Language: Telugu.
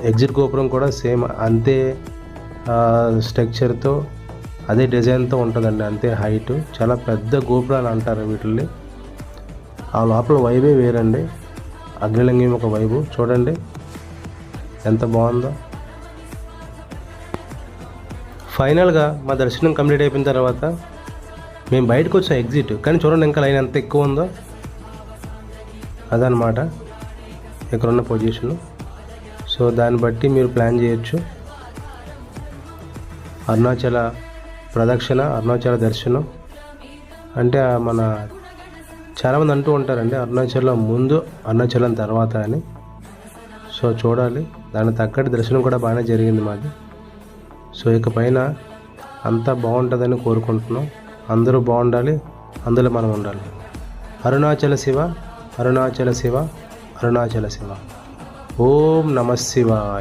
ఎగ్జిట్ గోపురం కూడా సేమ్ అంతే స్ట్రక్చర్తో అదే డిజైన్తో ఉంటుందండి, అంతే హైట్. చాలా పెద్ద గోపురాలు అంటారు వీటిని. ఆ లోపల వైబే వేరండి, అగ్నిలింగం ఒక వైబు చూడండి ఎంత బాగుందో. ఫైనల్గా మా దర్శనం కంప్లీట్ అయిపోయిన తర్వాత మేము బయటకు వచ్చాం ఎగ్జిట్, కానీ చూడండి ఇంకా లైన్ ఎంత ఎక్కువ ఉందో. అదనమాట ఇక్కడున్న పొజిషను. సో దాన్ని బట్టి మీరు ప్లాన్ చేయొచ్చు. అరుణాచల ప్రదక్షిణ, అరుణాచల దర్శనం అంటే మన చాలామంది అంటూ ఉంటారండి అరుణాచలం ముందు అరుణాచలం తర్వాత అని. సో చూడాలి, దానికి తగ్గట్టు దర్శనం కూడా బాగానే జరిగింది మాది. సో ఇకపైన అంతా బాగుంటుందని కోరుకుంటున్నాం. అందరూ బాగుండాలి, అందులో మనం ఉండాలి. అరుణాచల శివ, అరుణాచల శివ, అరుణాచల శివ. ఓం నమః శివాయ.